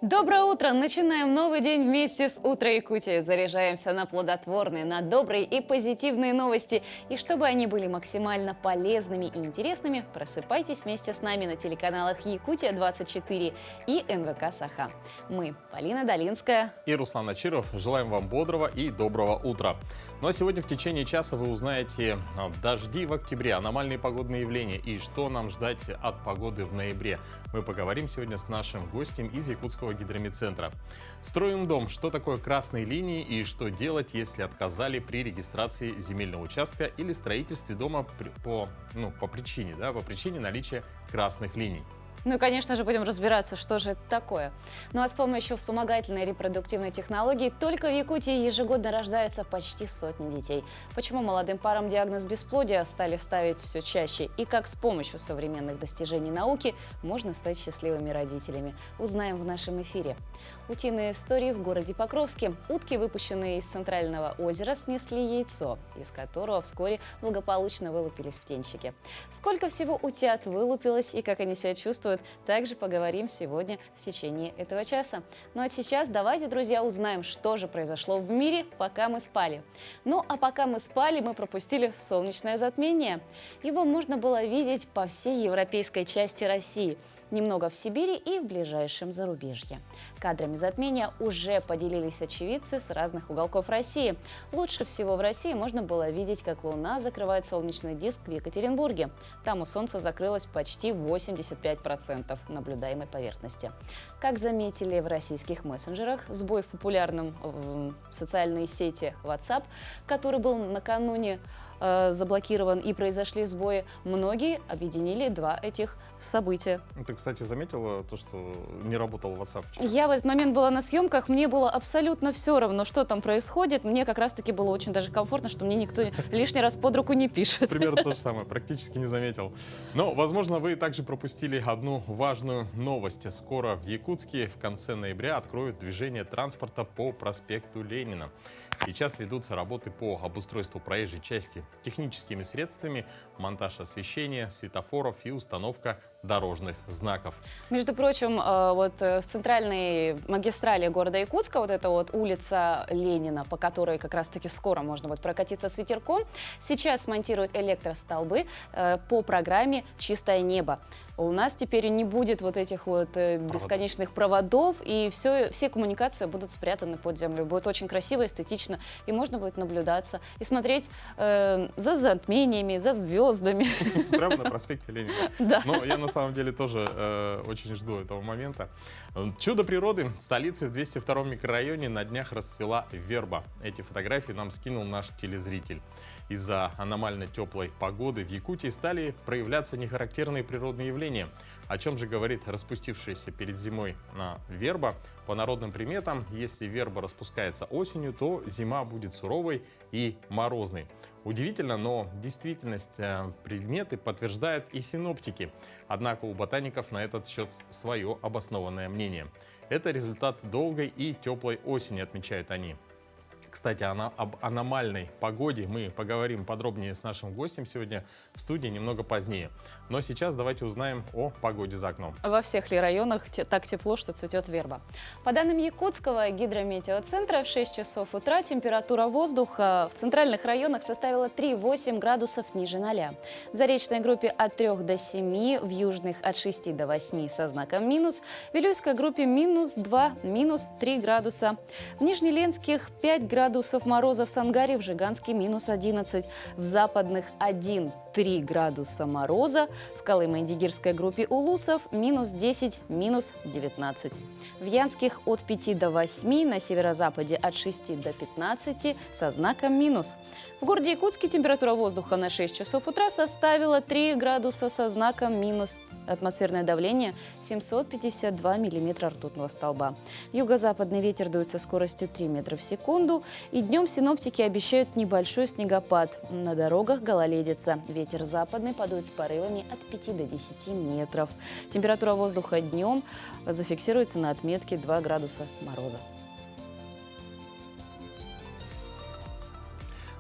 Доброе утро! Начинаем новый день вместе с «Утро Якутии». Заряжаемся на плодотворные, на добрые и позитивные новости. И чтобы они были максимально полезными и интересными, просыпайтесь вместе с нами на телеканалах «Якутия-24» и НВК «Саха». Мы, Полина Долинская и Руслан Ачиров, желаем вам бодрого и доброго утра. Ну а сегодня в течение часа вы узнаете дожди в октябре, аномальные погодные явления и что нам ждать от погоды в ноябре. Мы поговорим сегодня с нашим гостем из Якутского гидромедцентра. Строим дом. Что такое красные линии и что делать, если отказали при регистрации земельного участка или строительстве дома по причине наличия красных линий. Ну и, конечно же, будем разбираться, что же это такое. Ну а с помощью вспомогательной репродуктивной технологии только в Якутии ежегодно рождаются почти сотни детей. Почему молодым парам диагноз бесплодия стали ставить все чаще? И как с помощью современных достижений науки можно стать счастливыми родителями? Узнаем в нашем эфире. Утиные истории в городе Покровске. Утки, выпущенные из центрального озера, снесли яйцо, из которого вскоре благополучно вылупились птенчики. Сколько всего утят вылупилось и как они себя чувствуют, также поговорим сегодня в течение этого часа. Ну а сейчас давайте, друзья, узнаем, что же произошло в мире, пока мы спали. Ну а пока мы спали, мы пропустили солнечное затмение. Его можно было видеть по всей европейской части России, немного в Сибири и в ближайшем зарубежье. Кадрами затмения уже поделились очевидцы с разных уголков России. Лучше всего в России можно было видеть, как Луна закрывает солнечный диск в Екатеринбурге. Там у Солнца закрылось почти 85% наблюдаемой поверхности. Как заметили в российских мессенджерах, сбой в популярном социальной сети WhatsApp, который был накануне заблокирован и произошли сбои, многие объединили два этих события. Ты, кстати, заметила то, что не работал WhatsApp вчера? Я в этот момент была на съемках, мне было абсолютно все равно, что там происходит. Мне как раз-таки было очень даже комфортно, что мне никто лишний раз под руку не пишет. Примерно то же самое, практически не заметил. Но, возможно, вы также пропустили одну важную новость. Скоро в Якутске в конце ноября откроют движение транспорта по проспекту Ленина. Сейчас ведутся работы по обустройству проезжей части техническими средствами, монтаж освещения, светофоров и установка дорожных знаков. Между прочим, вот в центральной магистрали города Якутска, вот эта вот улица Ленина, по которой как раз-таки скоро можно будет прокатиться с ветерком, сейчас смонтируют электростолбы по программе «Чистое небо». У нас теперь не будет вот этих вот бесконечных проводов, и все коммуникации будут спрятаны под землю. Будет очень красиво, эстетично, и можно будет наблюдаться и смотреть за затмениями, за звездами. Прямо на проспекте Ленина. Да. Но я на самом деле тоже очень жду этого момента. Чудо природы. В столице в 202-м микрорайоне на днях расцвела верба. Эти фотографии нам скинул наш телезритель. Из-за аномально теплой погоды в Якутии стали проявляться нехарактерные природные явления. О чем же говорит распустившаяся перед зимой верба? По народным приметам, если верба распускается осенью, то зима будет суровой и морозной. Удивительно, но действительность приметы подтверждают и синоптики. Однако у ботаников на этот счет свое обоснованное мнение. Это результат долгой и теплой осени, отмечают они. Кстати, об аномальной погоде мы поговорим подробнее с нашим гостем сегодня в студии немного позднее. Но сейчас давайте узнаем о погоде за окном. Во всех ли районах так тепло, что цветет верба? По данным Якутского гидрометеоцентра, в 6 часов утра температура воздуха в центральных районах составила 3,8 градусов ниже 0. В заречной группе от 3 до 7, в южных от 6 до 8 со знаком минус, в Вилюйской группе минус 2, минус 3 градуса. В Нижнеленских 5 градусов мороза, в Сангаре, в Жиганске минус 11, в западных 1-3 градуса мороза, в Колымо-Индигирской группе Улусов минус 10, минус 19. В Янских от 5 до 8, на северо-западе от 6 до 15 со знаком минус. В городе Якутске температура воздуха на 6 часов утра составила 3 градуса со знаком минус. Атмосферное давление 752 миллиметра ртутного столба. Юго-западный ветер дует со скоростью 3 метра в секунду. И днем синоптики обещают небольшой снегопад. На дорогах гололедица. Ветер западный подует с порывами от 5 до 10 метров. Температура воздуха днем зафиксируется на отметке 2 градуса мороза.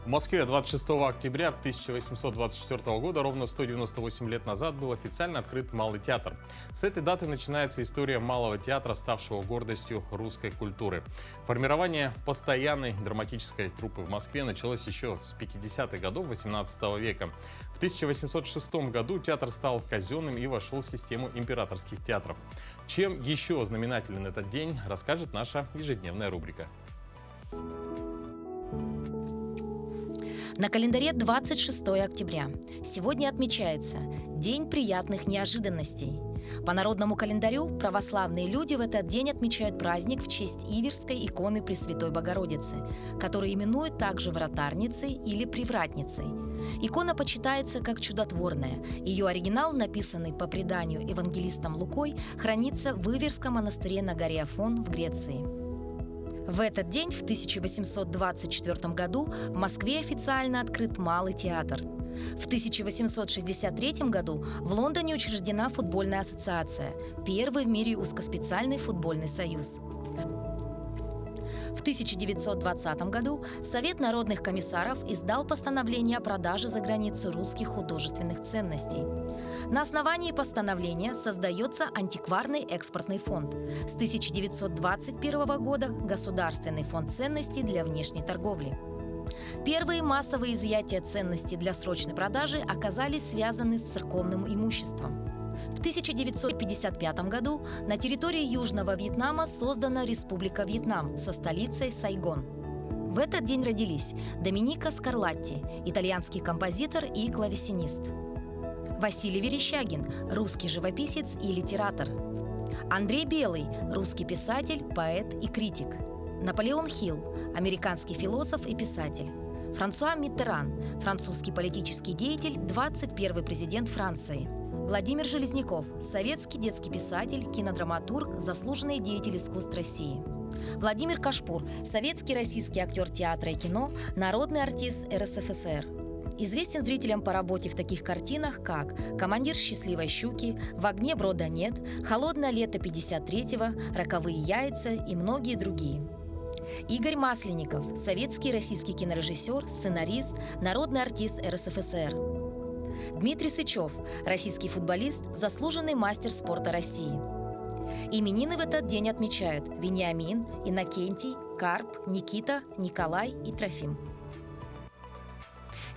В Москве 26 октября 1824 года, ровно 198 лет назад, был официально открыт Малый театр. С этой даты начинается история Малого театра, ставшего гордостью русской культуры. Формирование постоянной драматической труппы в Москве началось еще с 50-х годов 18 века. В 1806 году театр стал казенным и вошел в систему императорских театров. Чем еще знаменателен этот день, расскажет наша ежедневная рубрика. На календаре 26 октября. Сегодня отмечается День приятных неожиданностей. По народному календарю православные люди в этот день отмечают праздник в честь Иверской иконы Пресвятой Богородицы, которую именуют также Вратарницей или Привратницей. Икона почитается как чудотворная. Ее оригинал, написанный по преданию евангелистом Лукой, хранится в Иверском монастыре на горе Афон в Греции. В этот день, в 1824 году, в Москве официально открыт Малый театр. В 1863 году в Лондоне учреждена футбольная ассоциация, первый в мире узкоспециальный футбольный союз. В 1920 году Совет народных комиссаров издал постановление о продаже за границу русских художественных ценностей. На основании постановления создается антикварный экспортный фонд. С 1921 года Государственный фонд ценностей для внешней торговли. Первые массовые изъятия ценностей для срочной продажи оказались связаны с церковным имуществом. В 1955 году на территории Южного Вьетнама создана Республика Вьетнам со столицей Сайгон. В этот день родились Доминика Скарлатти, итальянский композитор и клавесинист; Василий Верещагин, русский живописец и литератор; Андрей Белый, русский писатель, поэт и критик; Наполеон Хилл, американский философ и писатель; Франсуа Миттеран, французский политический деятель, 21-й президент Франции; Владимир Железняков, советский детский писатель, кинодраматург, заслуженный деятель искусств России; Владимир Кашпур, советский российский актер театра и кино, народный артист РСФСР. Известен зрителям по работе в таких картинах, как «Командир счастливой щуки», «В огне брода нет», «Холодное лето 53-го», «Роковые яйца» и многие другие. Игорь Масленников, советский и российский кинорежиссер, сценарист, народный артист РСФСР. Дмитрий Сычев, российский футболист, заслуженный мастер спорта России. Именины в этот день отмечают Вениамин, Иннокентий, Карп, Никита, Николай и Трофим.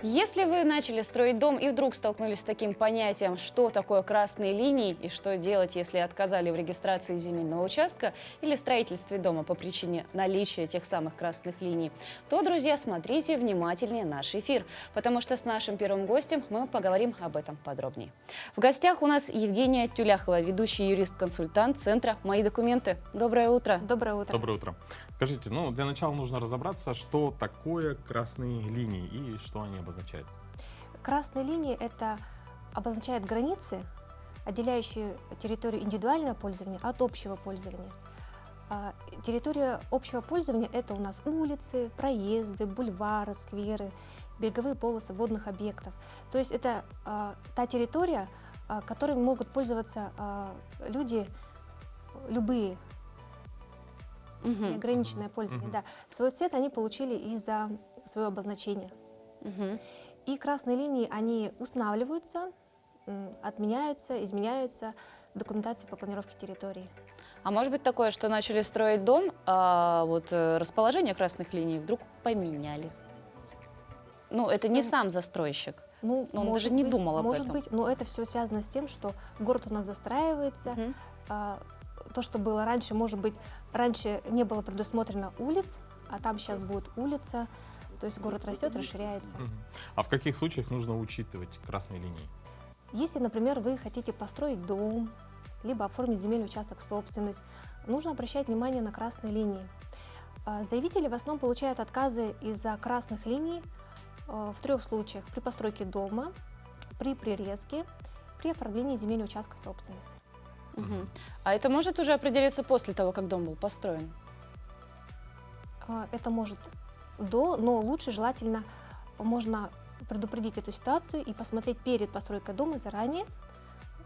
Если вы начали строить дом и вдруг столкнулись с таким понятием, что такое красные линии и что делать, если отказали в регистрации земельного участка или строительстве дома по причине наличия тех самых красных линий, то, друзья, смотрите внимательнее наш эфир, потому что с нашим первым гостем мы поговорим об этом подробнее. В гостях у нас Евгения Тюляхова, ведущий юрист-консультант Центра «Мои документы». Доброе утро. Доброе утро. Доброе утро. Скажите, для начала нужно разобраться, что такое красные линии и что они обозначают. Красные линии – это обозначают границы, отделяющие территорию индивидуального пользования от общего пользования. Территория общего пользования – это у нас улицы, проезды, бульвары, скверы, береговые полосы водных объектов. То есть это та территория, которой могут пользоваться люди любые. Неограниченное пользование, да. Свой цвет они получили из-за своего обозначения. И красные линии, они устанавливаются, отменяются, изменяются в документации по планировке территории. А может быть такое, что начали строить дом, а вот расположение красных линий вдруг поменяли? Это не сам застройщик. Он даже не думал об этом. Может быть, но это все связано с тем, что город у нас застраивается. То, что было раньше, может быть, раньше не было предусмотрено улиц, а там сейчас будет улица, то есть город растет, расширяется. А в каких случаях нужно учитывать красные линии? Если, например, вы хотите построить дом, либо оформить земельный участок в собственность, нужно обращать внимание на красные линии. Заявители в основном получают отказы из-за красных линий в 3 случаях: при постройке дома, при прирезке, при оформлении земельного участка в собственность. А это может уже определиться после того, как дом был построен? Это может но лучше желательно можно предупредить эту ситуацию и посмотреть перед постройкой дома заранее,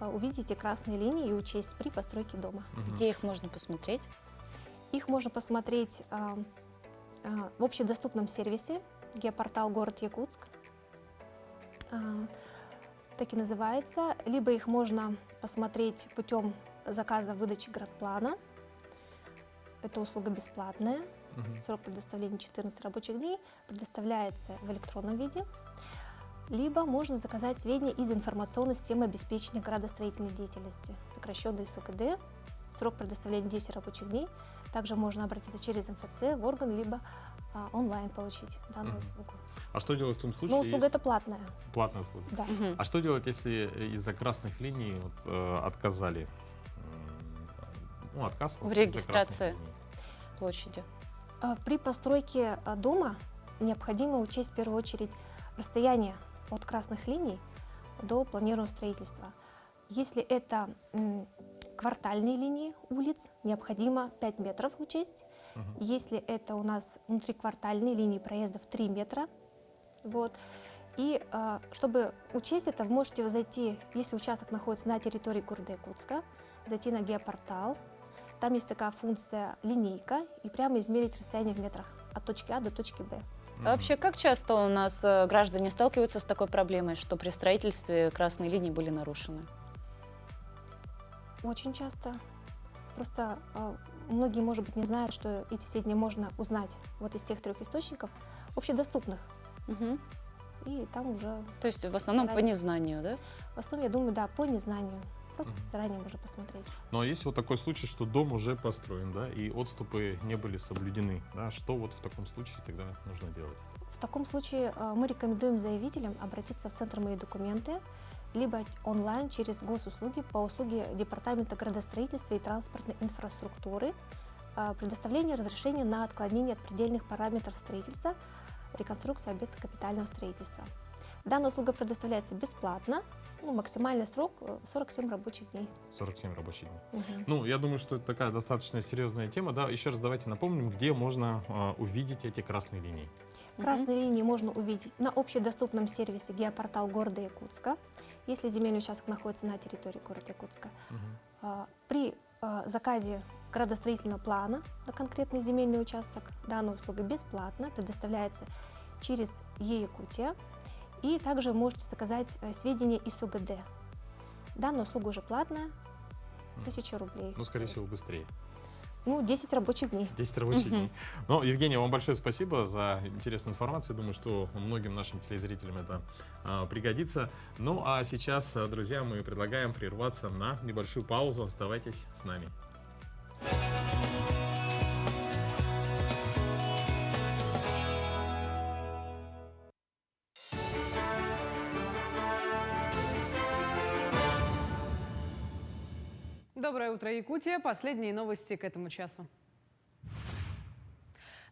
увидеть эти красные линии и учесть при постройке дома. Где их можно посмотреть? Их можно посмотреть в общедоступном сервисе геопортал «Город Якутск». Так и называется. Либо их можно посмотреть путем заказа выдачи градплана. Это услуга бесплатная. Срок предоставления 14 рабочих дней. Предоставляется в электронном виде. Либо можно заказать сведения из информационной системы обеспечения градостроительной деятельности, сокращенной СУГД. Срок предоставления 10 рабочих дней. Также можно обратиться через МФЦ в орган, либо онлайн получить данную услугу. А что делать в том случае, Но услуга это платная. Платная услуга. Да. А что делать, если из-за красных линий отказали? Отказ В из-за регистрации. красных линий? Площади. При постройке дома необходимо учесть в первую очередь расстояние от красных линий до планируемого строительства. Если это квартальные линии улиц, необходимо 5 метров учесть. Если это у нас внутриквартальные линии проездов 3 метра. Вот. И чтобы учесть это, вы можете зайти, если участок находится на территории города Якутска, зайти на геопортал. Там есть такая функция линейка, и прямо измерить расстояние в метрах от точки А до точки Б. А вообще, как часто у нас граждане сталкиваются с такой проблемой, что при строительстве красные линии были нарушены? Очень часто. Просто многие, может быть, не знают, что эти сведения можно узнать вот из тех 3 источников, общедоступных. Мгм. И там уже, То есть в основном по Заранее. незнанию, да? в основном, я думаю, да, по незнанию. Просто заранее можно посмотреть. Ну а есть вот такой случай, что дом уже построен, да, и отступы не были соблюдены, да, что вот в таком случае тогда нужно делать? В таком случае мы рекомендуем заявителям обратиться в Центр «Мои документы», либо онлайн через госуслуги по услуге Департамента градостроительства и транспортной инфраструктуры, предоставление разрешения на отклонение от предельных параметров строительства, реконструкция объекта капитального строительства. Данная услуга предоставляется бесплатно, максимальный срок 47 рабочих дней. 47 рабочих дней. Мгм. Ну, я думаю, что это такая достаточно серьезная тема, да. Еще раз давайте напомним, где можно увидеть эти красные линии. Красные линии можно увидеть на общедоступном сервисе геопортал города Якутска, если земельный участок находится на территории города Якутска. При заказе градостроительного плана на конкретный земельный участок данная услуга бесплатно предоставляется через Е-Якутия. И также можете заказать сведения из СУГД. Данная услуга уже платная, 1000 рублей. Ну, скорее всего, быстрее. 10 рабочих дней. 10 рабочих дней. Ну, Евгения, вам большое спасибо за интересную информацию. Думаю, что многим нашим телезрителям это пригодится. Ну, а сейчас, друзья, мы предлагаем прерваться на небольшую паузу. Оставайтесь с нами. Доброе утро, Якутия. Последние новости к этому часу.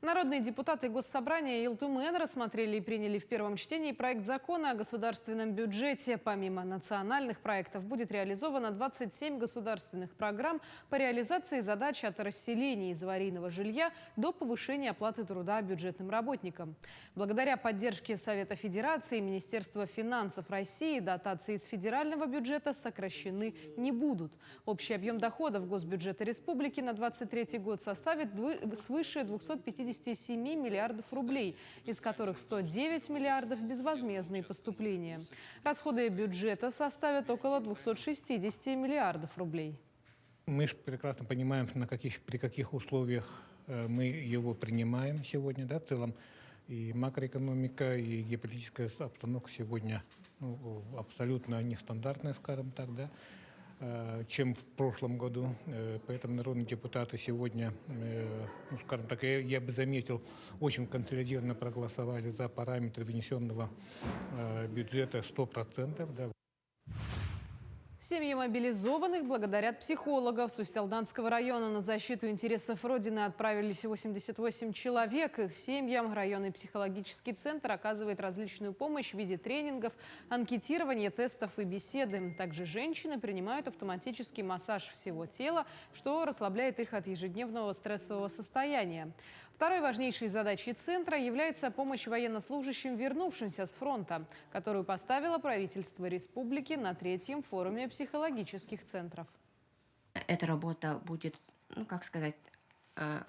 Народные депутаты Госсобрания Илтумен рассмотрели и приняли в первом чтении проект закона о государственном бюджете. Помимо национальных проектов будет реализовано 27 государственных программ по реализации задач от расселения из аварийного жилья до повышения оплаты труда бюджетным работникам. Благодаря поддержке Совета Федерации и Министерства финансов России дотации из федерального бюджета сокращены не будут. Общий объем доходов госбюджета республики на 2023 год составит свыше 257 миллиардов рублей, из которых 109 миллиардов – безвозмездные поступления. Расходы бюджета составят около 260 миллиардов рублей. Мы же прекрасно понимаем, при каких условиях мы его принимаем сегодня, да, в целом. И макроэкономика, и геополитическая обстановка сегодня абсолютно нестандартная, скажем так, да, чем в прошлом году. Поэтому народные депутаты сегодня, скажем так, я бы заметил, очень консолидированно проголосовали за параметры внесенного бюджета 100%. Да. Семьи мобилизованных благодарят психологов. С Усть-Алданского района на защиту интересов Родины отправились 88 человек. Их семьям районный психологический центр оказывает различную помощь в виде тренингов, анкетирования, тестов и беседы. Также женщины принимают автоматический массаж всего тела, что расслабляет их от ежедневного стрессового состояния. Второй важнейшей задачей центра является помощь военнослужащим, вернувшимся с фронта, которую поставило правительство республики на 3-м форуме психологических центров. Эта работа будет,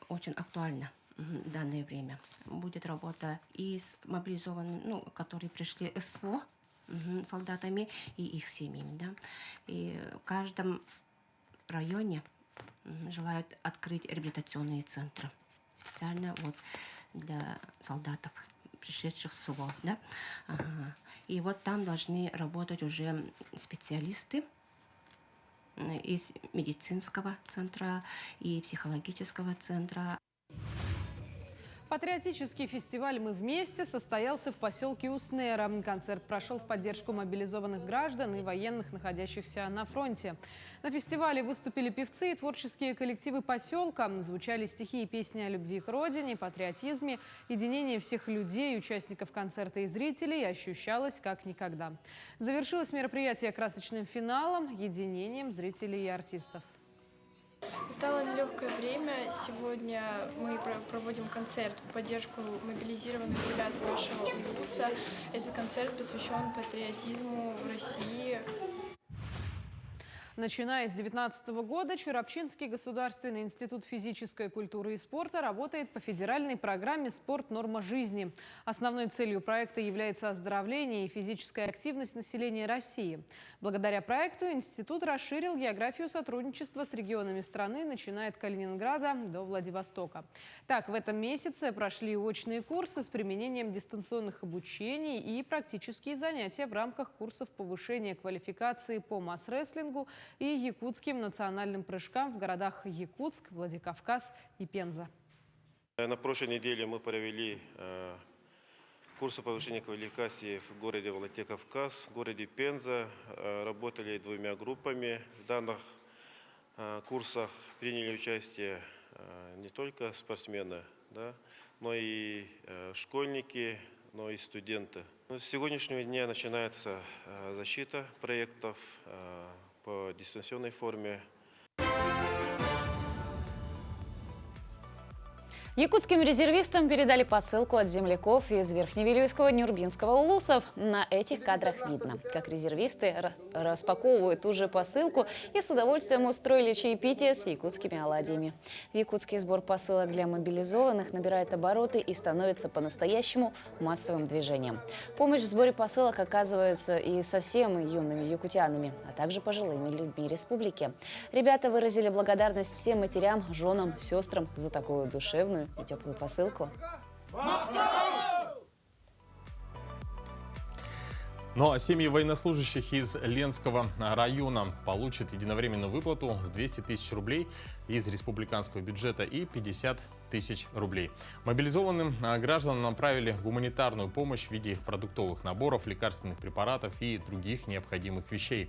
очень актуальна в данное время. Будет работа и с мобилизованными, ну, которые пришли СВО, солдатами и их семьями. Да. И в каждом районе желают открыть реабилитационные центры. Специально вот для солдатов, пришедших с СВО. Да. Ага. И вот там должны работать уже специалисты из медицинского центра и психологического центра. Патриотический фестиваль «Мы вместе» состоялся в поселке Уснера. Концерт прошел в поддержку мобилизованных граждан и военных, находящихся на фронте. На фестивале выступили певцы и творческие коллективы поселка. Звучали стихи и песни о любви к родине, патриотизме. Единение всех людей, участников концерта и зрителей ощущалось как никогда. Завершилось мероприятие красочным финалом, единением зрителей и артистов. Настало нелегкое время. Сегодня мы проводим концерт в поддержку мобилизированных ребят с нашего вуза. Этот концерт посвящен патриотизму России. Начиная с 2019 года Чурапчинский государственный институт физической культуры и спорта работает по федеральной программе «Спорт. Норма жизни». Основной целью проекта является оздоровление и физическая активность населения России. Благодаря проекту институт расширил географию сотрудничества с регионами страны, начиная от Калининграда до Владивостока. Так, в этом месяце прошли очные курсы с применением дистанционных обучений и практические занятия в рамках курсов повышения квалификации по масс-рестлингу и якутским национальным прыжкам в городах Якутск, Владикавказ и Пенза. На прошлой неделе мы провели курсы повышения квалификации в городе Владикавказ, в городе Пенза. Работали двумя группами. В данных курсах приняли участие не только спортсмены, да, но и школьники, но и студенты. С сегодняшнего дня начинается защита проектов по дистанционной форме. Якутским резервистам передали посылку от земляков из Верхневилюйского, Нюрбинского улусов. На этих кадрах видно, как резервисты распаковывают ту же посылку и с удовольствием устроили чаепитие с якутскими оладьями. В Якутске сбор посылок для мобилизованных набирает обороты и становится по-настоящему массовым движением. Помощь в сборе посылок оказывается и совсем юными якутянами, а также пожилыми людьми республики. Ребята выразили благодарность всем матерям, женам, сестрам за такую душевную и теплую посылку. Ну а семьи военнослужащих из Ленского района получат единовременную выплату в 200 тысяч рублей из республиканского бюджета и 50 тысяч рублей. Мобилизованным гражданам направили гуманитарную помощь в виде продуктовых наборов, лекарственных препаратов и других необходимых вещей.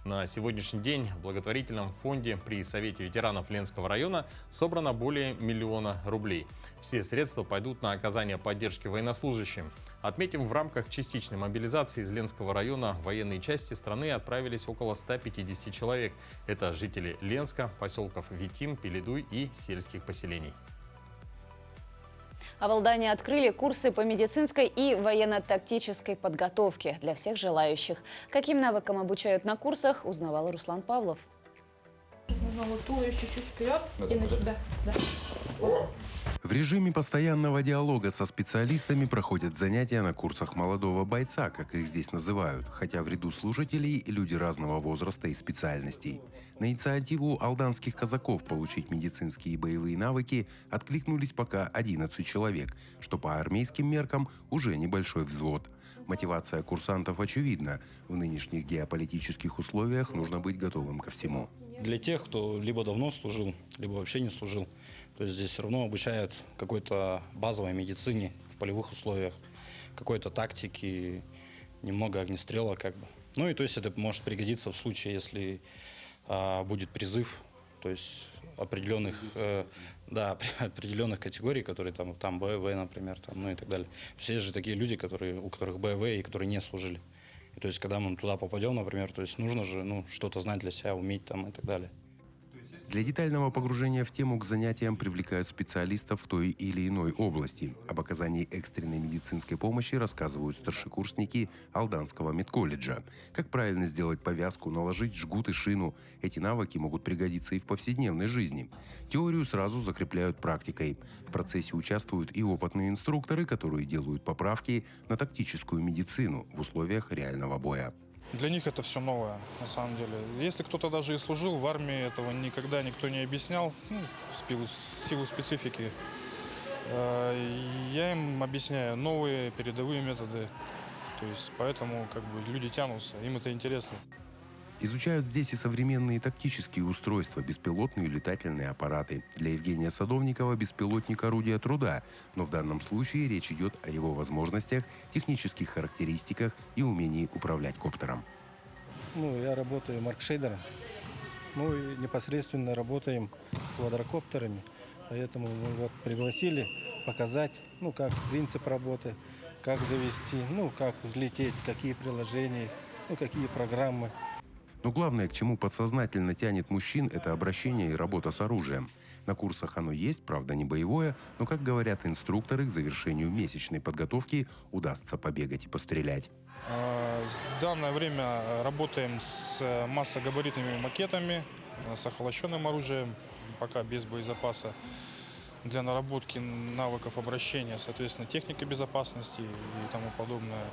На сегодняшний день в благотворительном фонде при Совете ветеранов Ленского района собрано более 1 миллиона рублей. Все средства пойдут на оказание поддержки военнослужащим. Отметим, в рамках частичной мобилизации из Ленского района в военные части страны отправились около 150 человек. Это жители Ленска, поселков Витим, Пеледуй и сельских поселений. А в Алдане открыли курсы по медицинской и военно-тактической подготовке для всех желающих. Каким навыкам обучают на курсах, узнавал Руслан Павлов. Вот туловище чуть-чуть вперед и на себя. Да. В режиме постоянного диалога со специалистами проходят занятия на курсах молодого бойца, как их здесь называют, хотя в ряду слушателей люди разного возраста и специальностей. На инициативу алданских казаков получить медицинские и боевые навыки откликнулись пока 11 человек, что по армейским меркам уже небольшой взвод. Мотивация курсантов очевидна. В нынешних геополитических условиях нужно быть готовым ко всему. Для тех, кто либо давно служил, либо вообще не служил, то есть здесь все равно обучают какой-то базовой медицине в полевых условиях, какой-то тактике, немного огнестрела как бы. Ну и то есть это может пригодиться в случае, если будет призыв, то есть определенных, определенных категорий, которые там БВ, например, там, ну и так далее. То есть есть же такие люди, у которых БВ и которые не служили. И то есть когда мы туда попадем, например, то есть нужно же что-то знать для себя, уметь там и так далее. Для детального погружения в тему к занятиям привлекают специалистов в той или иной области. Об оказании экстренной медицинской помощи рассказывают старшекурсники Алданского медколледжа. Как правильно сделать повязку, наложить жгут и шину. Эти навыки могут пригодиться и в повседневной жизни. Теорию сразу закрепляют практикой. В процессе участвуют и опытные инструкторы, которые делают поправки на тактическую медицину в условиях реального боя. Для них это все новое, на самом деле. Если кто-то даже и служил в армии, этого никогда никто не объяснял, в силу специфики. Я им объясняю новые передовые методы. То есть поэтому люди тянутся, им это интересно. Изучают здесь и современные тактические устройства, беспилотные летательные аппараты. Для Евгения Садовникова беспилотник – орудие труда, но в данном случае речь идет о его возможностях, технических характеристиках и умении управлять коптером. Я работаю маркшейдером, и непосредственно работаем с квадрокоптерами, поэтому мы пригласили показать, как принцип работы, как завести, как взлететь, какие приложения, какие программы. Но главное, к чему подсознательно тянет мужчин, это обращение и работа с оружием. На курсах оно есть, правда не боевое, но, как говорят инструкторы, к завершению месячной подготовки удастся побегать и пострелять. В данное время работаем с массогабаритными макетами, с охолощенным оружием, пока без боезапаса, для наработки навыков обращения, соответственно, техника безопасности и тому подобное.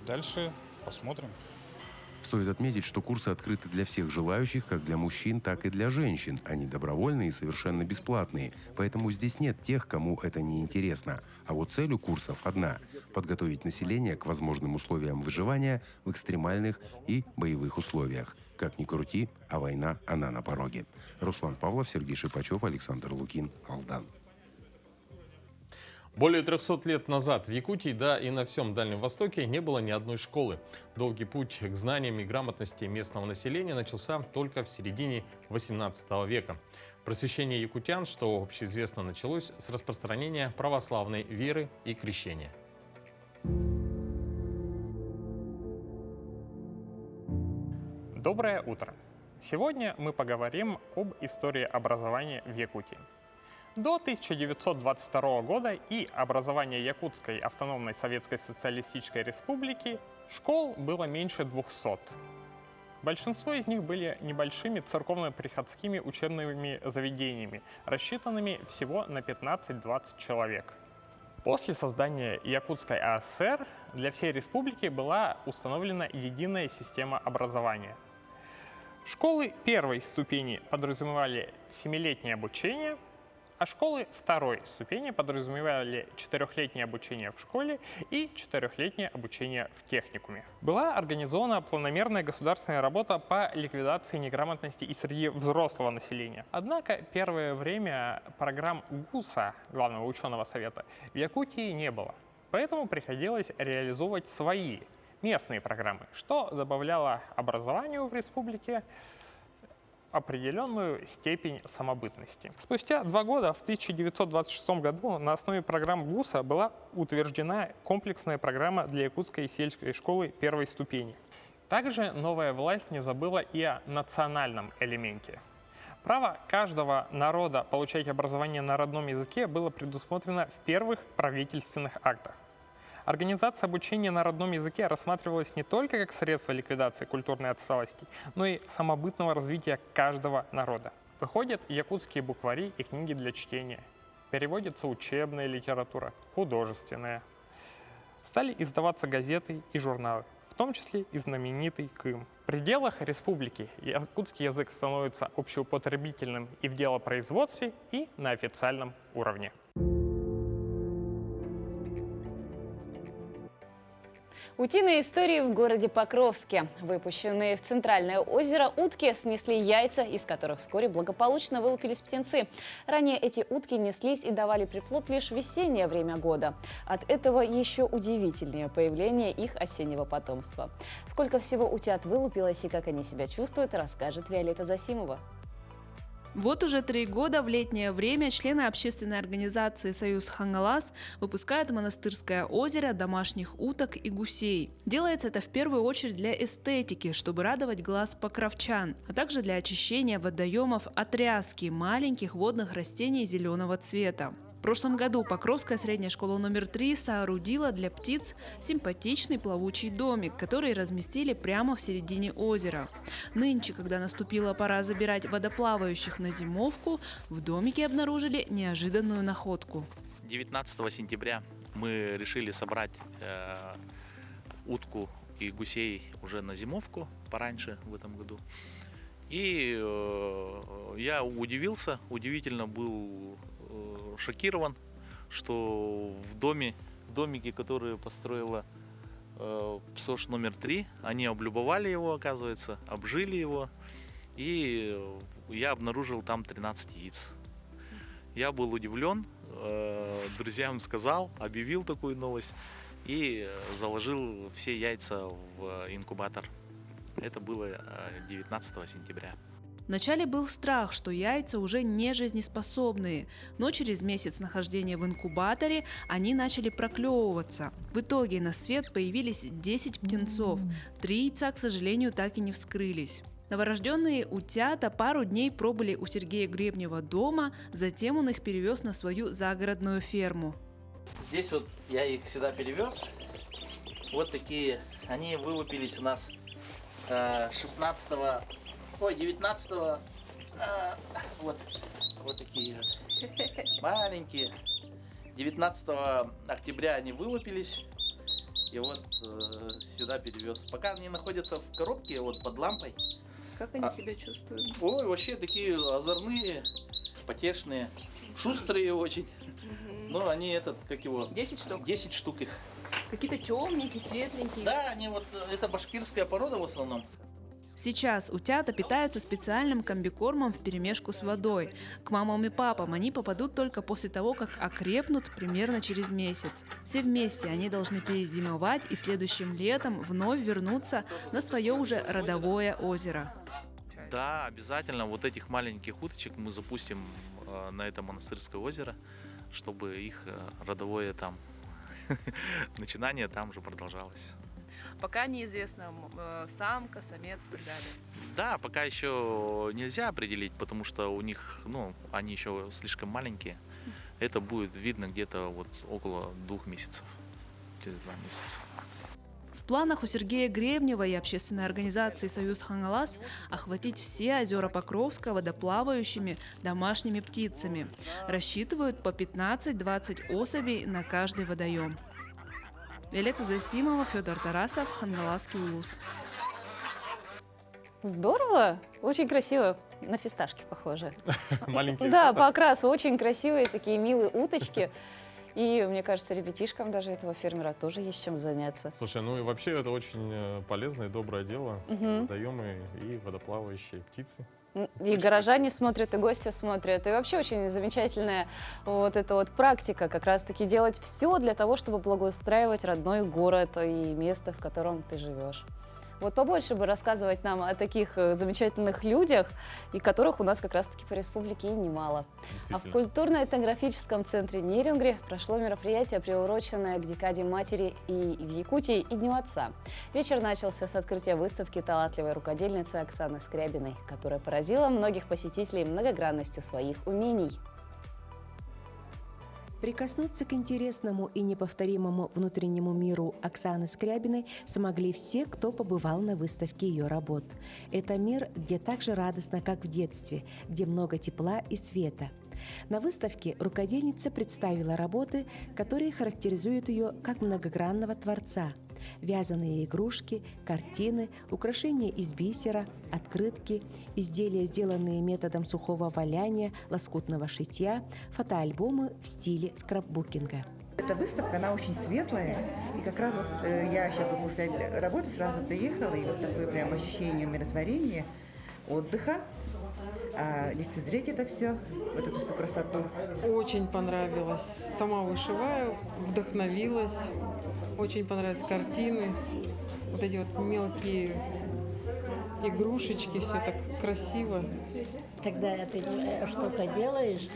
Дальше посмотрим. Стоит отметить, что курсы открыты для всех желающих, как для мужчин, так и для женщин. Они добровольные и совершенно бесплатные, поэтому здесь нет тех, кому это не интересно. А вот цель у курсов одна – подготовить население к возможным условиям выживания в экстремальных и боевых условиях. Как ни крути, а война, она на пороге. Руслан Павлов, Сергей Шипачев, Александр Лукин, Алдан. Более 300 лет назад в Якутии, да и на всем Дальнем Востоке не было ни одной школы. Долгий путь к знаниям и грамотности местного населения начался только в середине 18 века. Просвещение якутян, что общеизвестно, началось с распространения православной веры и крещения. Доброе утро! Сегодня мы поговорим об истории образования в Якутии. До 1922 года и образования Якутской автономной Советской Социалистической Республики школ было меньше 200. Большинство из них были небольшими церковно-приходскими учебными заведениями, рассчитанными всего на 15-20 человек. После создания Якутской АСР для всей республики была установлена единая система образования. Школы первой ступени подразумевали 7-летнее обучение, а школы второй ступени подразумевали 4-летнее обучение в школе и 4-летнее обучение в техникуме. Была организована планомерная государственная работа по ликвидации неграмотности и среди взрослого населения. Однако первое время программ ГУСа, Главного ученого совета, в Якутии не было. Поэтому приходилось реализовывать свои местные программы, что добавляло образованию в республике определенную степень самобытности. Спустя 2 года, в 1926 году, на основе программ ГУСа была утверждена комплексная программа для якутской сельской школы первой ступени. Также новая власть не забыла и о национальном элементе. Право каждого народа получать образование на родном языке было предусмотрено в первых правительственных актах. Организация обучения на родном языке рассматривалась не только как средство ликвидации культурной отсталости, но и самобытного развития каждого народа. Выходят якутские буквари и книги для чтения. Переводится учебная литература, художественная. Стали издаваться газеты и журналы, в том числе и знаменитый КЫМ. В пределах республики якутский язык становится общеупотребительным и в делопроизводстве, и на официальном уровне. Утиные истории в городе Покровске. Выпущенные в центральное озеро утки снесли яйца, из которых вскоре благополучно вылупились птенцы. Ранее эти утки неслись и давали приплод лишь в весеннее время года. От этого еще удивительнее появление их осеннего потомства. Сколько всего утят вылупилось и как они себя чувствуют, расскажет Виолетта Засимова. Вот уже 3 года в летнее время члены общественной организации «Союз Хангалас» выпускают в Монастырское озеро домашних уток и гусей. Делается это в первую очередь для эстетики, чтобы радовать глаз покровчан, а также для очищения водоемов от тряски маленьких водных растений зеленого цвета. В прошлом году Покровская средняя школа номер 3 соорудила для птиц симпатичный плавучий домик, который разместили прямо в середине озера. Нынче, когда наступила пора забирать водоплавающих на зимовку, в домике обнаружили неожиданную находку. 19 сентября мы решили собрать утку и гусей уже на зимовку пораньше в этом году. И я удивился, удивительно был шокирован, что в домике, который построила ПСОШ номер 3, они облюбовали его, оказывается, обжили его, и я обнаружил там 13 яиц. Я был удивлен, друзьям сказал, объявил такую новость и заложил все яйца в инкубатор. Это было 19 сентября. Вначале был страх, что яйца уже не жизнеспособные, но через месяц нахождения в инкубаторе они начали проклевываться. В итоге на свет появились 10 птенцов. 3 яйца, к сожалению, так и не вскрылись. Новорожденные утята пару дней пробыли у Сергея Гребнева дома, затем он их перевез на свою загородную ферму. Здесь вот я их сюда перевез. Вот такие, они вылупились у нас 19 вот такие маленькие. 19 октября они вылупились, и вот сюда перевез. Пока они находятся в коробке, вот под лампой. Как они себя чувствуют? Ой, вообще такие озорные, потешные, шустрые очень. Но они как его? 10 штук? 10 штук их. Какие-то темненькие, светленькие. Да, они вот, это башкирская порода в основном. Сейчас утята питаются специальным комбикормом вперемешку с водой. К мамам и папам они попадут только после того, как окрепнут примерно через месяц. Все вместе они должны перезимовать и следующим летом вновь вернуться на свое уже родовое озеро. Да, обязательно вот этих маленьких уточек мы запустим на это Монастырское озеро, чтобы их родовое там начинание там же продолжалось. Пока неизвестно, самка, самец и так далее. Да, пока еще нельзя определить, потому что у них, они еще слишком маленькие. Это будет видно где-то вот около 2 месяцев, через 2 месяца. В планах у Сергея Гребнева и общественной организации «Союз Хангалас» охватить все озера Покровска водоплавающими домашними птицами. Рассчитывают по 15-20 особей на каждый водоем. Виолетта Засимова, Федор Тарасов, Хангаласский улус. Здорово, очень красиво, на фисташки похоже. Маленькие. Да, по окрасу очень красивые, такие милые уточки. И мне кажется, ребятишкам даже этого фермера тоже есть чем заняться. Слушай, и вообще это очень полезное и доброе дело. Водоемы и водоплавающие птицы. И горожане смотрят, и гости смотрят. И вообще очень замечательная вот эта вот практика, как раз-таки делать все для того, чтобы благоустраивать родной город и место, в котором ты живешь. Вот побольше бы рассказывать нам о таких замечательных людях, и которых у нас как раз-таки по республике и немало. А в культурно-этнографическом центре Нерюнгри прошло мероприятие, приуроченное к Декаде матери и в Якутии и Дню отца. Вечер начался с открытия выставки талантливой рукодельницы Оксаны Скрябиной, которая поразила многих посетителей многогранностью своих умений. Прикоснуться к интересному и неповторимому внутреннему миру Оксаны Скрябиной смогли все, кто побывал на выставке ее работ. Это мир, где так же радостно, как в детстве, где много тепла и света. На выставке рукодельница представила работы, которые характеризуют ее как многогранного творца. Вязаные игрушки, картины, украшения из бисера, открытки, изделия, сделанные методом сухого валяния, лоскутного шитья, фотоальбомы в стиле скрапбукинга. Эта выставка, она очень светлая, и как раз я сейчас после работы сразу приехала, и вот такое прям ощущение умиротворения, отдыха, лицезреть это все, вот эту всю красоту. Очень понравилось. Сама вышиваю, вдохновилась. Очень понравились картины, вот эти вот мелкие игрушечки, все так красиво. когда ты что-то делаешь,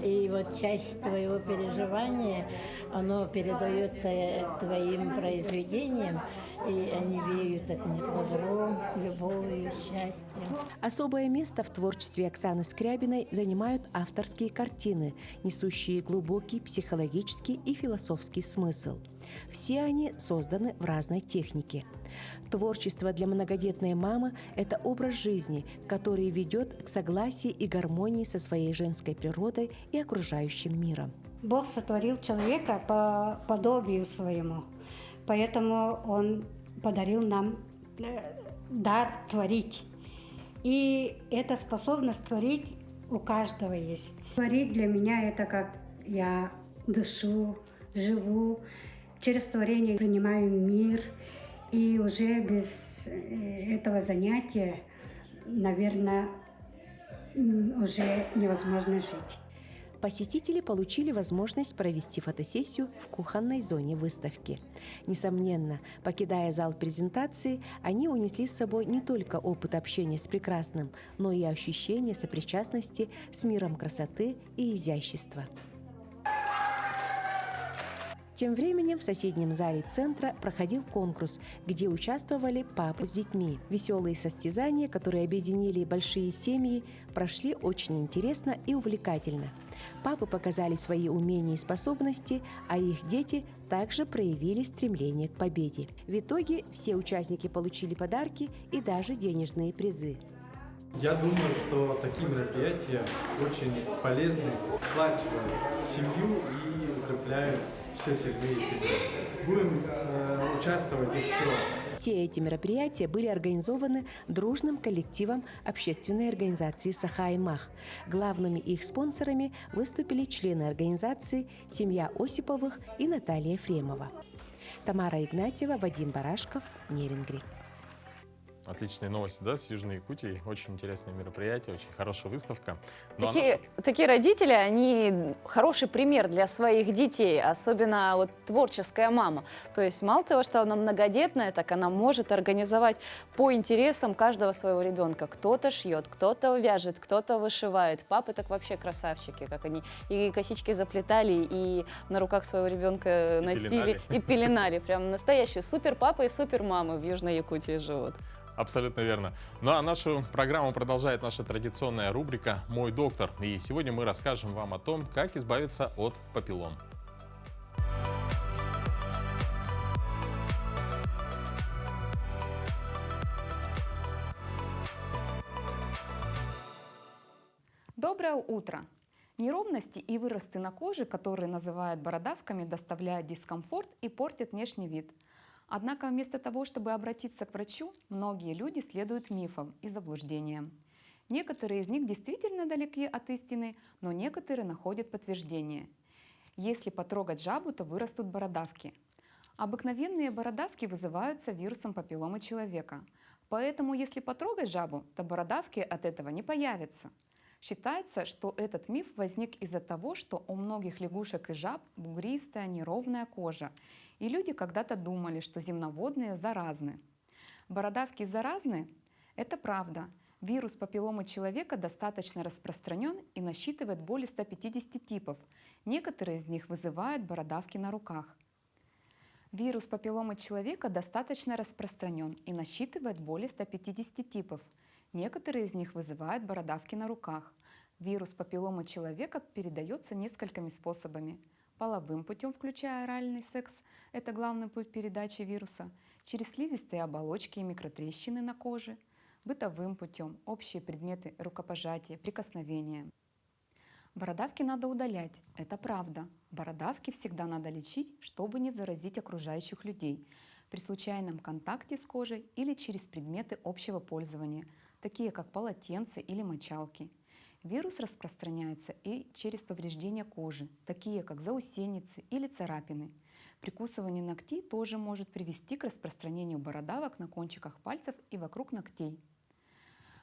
и вот часть твоего переживания, оно передается твоим произведениям, и они веют от них добром, любовью, счастьем. Особое место в творчестве Оксаны Скрябиной занимают авторские картины, несущие глубокий психологический и философский смысл. Все они созданы в разной технике. Творчество для многодетной мамы – это образ жизни, который ведет к согласию и гармонии со своей женской природой и окружающим миром. Бог сотворил человека по подобию своему, поэтому Он подарил нам дар творить. И эта способность творить у каждого есть. Творить для меня это как я дышу, живу, через творение принимаю мир. И уже без этого занятия, наверное, уже невозможно жить. Посетители получили возможность провести фотосессию в кухонной зоне выставки. Несомненно, покидая зал презентации, они унесли с собой не только опыт общения с прекрасным, но и ощущение сопричастности с миром красоты и изящества. Тем временем в соседнем зале центра проходил конкурс, где участвовали папы с детьми. Веселые состязания, которые объединили большие семьи, прошли очень интересно и увлекательно. Папы показали свои умения и способности, а их дети также проявили стремление к победе. В итоге все участники получили подарки и даже денежные призы. Я думаю, что такие мероприятия очень полезны, сплачивают семью и укрепляют все сильнее и сильнее. Будем участвовать еще. Все эти мероприятия были организованы дружным коллективом общественной организации «Саха-Аймах». Главными их спонсорами выступили члены организации, семья Осиповых и Наталья Ефремова. Тамара Игнатьева, Вадим Барашков, Нерінгрі. Отличные новости, да, с Южной Якутии. Очень интересное мероприятие, очень хорошая выставка. Такие родители, они хороший пример для своих детей, особенно вот творческая мама. То есть мало того, что она многодетная, так она может организовать по интересам каждого своего ребенка. Кто-то шьет, кто-то вяжет, кто-то вышивает. Папы так вообще красавчики, как они и косички заплетали, и на руках своего ребенка носили, и пеленали. Прям настоящие супер папы и супер мамы в Южной Якутии живут. Абсолютно верно. Ну а нашу программу продолжает наша традиционная рубрика «Мой доктор». И сегодня мы расскажем вам о том, как избавиться от папиллом. Доброе утро! Неровности и выросты на коже, которые называют бородавками, доставляют дискомфорт и портят внешний вид. Однако вместо того, чтобы обратиться к врачу, многие люди следуют мифам и заблуждениям. Некоторые из них действительно далеки от истины, но некоторые находят подтверждение. Если потрогать жабу, то вырастут бородавки. Обыкновенные бородавки вызываются вирусом папилломы человека. Поэтому если потрогать жабу, то бородавки от этого не появятся. Считается, что этот миф возник из-за того, что у многих лягушек и жаб бугристая, неровная кожа, и люди когда-то думали, что земноводные заразны. Бородавки заразны? Это правда. Вирус папилломы человека достаточно распространен и насчитывает более 150 типов. Некоторые из них вызывают бородавки на руках. Вирус папилломы человека достаточно распространен и насчитывает более 150 типов. Некоторые из них вызывают бородавки на руках. Вирус папилломы человека передается несколькими способами. Половым путем, включая оральный секс, это главный путь передачи вируса, через слизистые оболочки и микротрещины на коже, бытовым путем, общие предметы рукопожатия, прикосновения. Бородавки надо удалять, это правда. Бородавки всегда надо лечить, чтобы не заразить окружающих людей при случайном контакте с кожей или через предметы общего пользования, такие как полотенца или мочалки. Вирус распространяется и через повреждения кожи, такие как заусеницы или царапины. Прикусывание ногтей тоже может привести к распространению бородавок на кончиках пальцев и вокруг ногтей.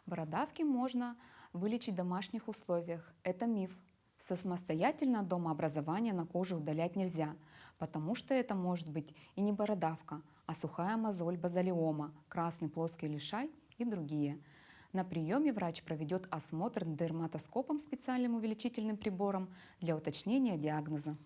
Бородавки можно вылечить в домашних условиях. Это миф. Самостоятельно домообразование на коже удалять нельзя, потому что это может быть и не бородавка, а сухая мозоль базалиома, красный плоский лишай и другие. На приеме врач проведет осмотр дерматоскопом, специальным увеличительным прибором, для уточнения диагноза.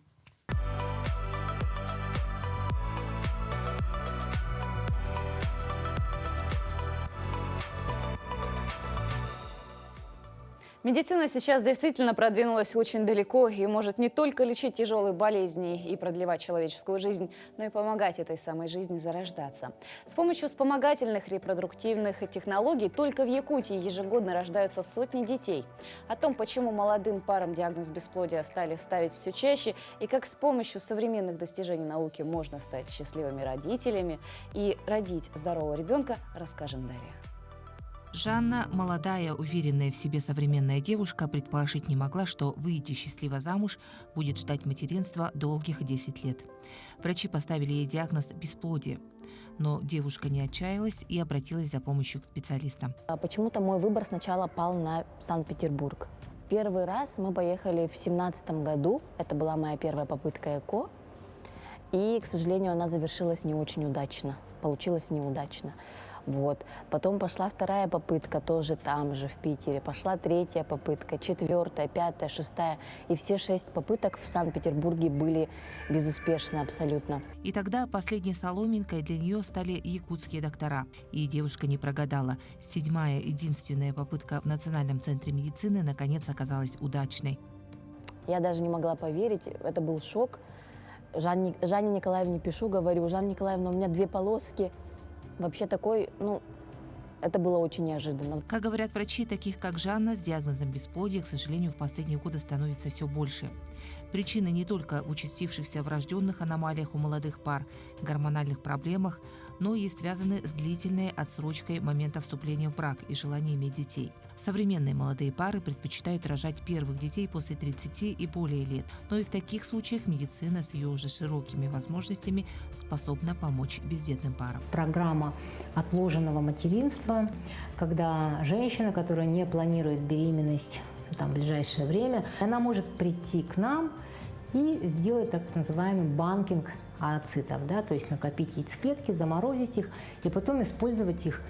Медицина сейчас действительно продвинулась очень далеко и может не только лечить тяжелые болезни и продлевать человеческую жизнь, но и помогать этой самой жизни зарождаться. С помощью вспомогательных репродуктивных технологий только в Якутии ежегодно рождаются сотни детей. О том, почему молодым парам диагноз бесплодия стали ставить все чаще и как с помощью современных достижений науки можно стать счастливыми родителями и родить здорового ребенка, расскажем далее. Жанна, молодая, уверенная в себе современная девушка, предположить не могла, что, выйдя счастливо замуж, будет ждать материнства долгих 10 лет. Врачи поставили ей диагноз бесплодие. Но девушка не отчаялась и обратилась за помощью к специалистам. Почему-то мой выбор сначала пал на Санкт-Петербург. Первый раз мы поехали в 2017 году. Это была моя первая попытка ЭКО. И, к сожалению, она завершилась не очень удачно. Получилось неудачно. Вот. Потом пошла вторая попытка, тоже там же, в Питере. Пошла третья попытка, четвертая, пятая, шестая. И все 6 попыток в Санкт-Петербурге были безуспешны абсолютно. И тогда последней соломинкой для нее стали якутские доктора. И девушка не прогадала. 7-я, единственная попытка в Национальном центре медицины наконец оказалась удачной. Я даже не могла поверить, это был шок. Жанне Николаевне пишу, говорю: Жанна Николаевна, у меня 2 полоски. Вообще такой, это было очень неожиданно. Как говорят врачи, таких как Жанна, с диагнозом бесплодия, к сожалению, в последние годы становится все больше. Причины не только в участившихся врожденных аномалиях у молодых пар, гормональных проблемах, но и связаны с длительной отсрочкой момента вступления в брак и желания иметь детей. Современные молодые пары предпочитают рожать первых детей после 30 и более лет, но и в таких случаях медицина с ее уже широкими возможностями способна помочь бездетным парам. Программа отложенного материнства, когда женщина, которая не планирует беременность в ближайшее время, она может прийти к нам и сделать так называемый банкинг ооцитов, то есть накопить яйцеклетки, заморозить их и потом использовать их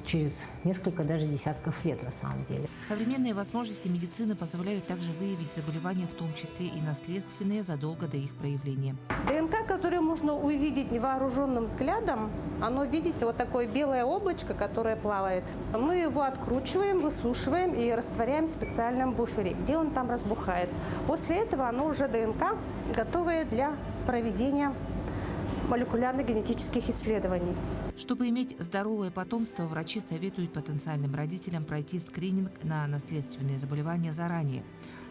через несколько даже десятков лет на самом деле. Современные возможности медицины позволяют также выявить заболевания, в том числе и наследственные, задолго до их проявления. ДНК, которое можно увидеть невооруженным взглядом, оно, видите, вот такое белое облачко, которое плавает. Мы его откручиваем, высушиваем и растворяем в специальном буфере, где он там разбухает. После этого оно уже ДНК, готовое для проведения молекулярно-генетических исследований. Чтобы иметь здоровое потомство, врачи советуют потенциальным родителям пройти скрининг на наследственные заболевания заранее,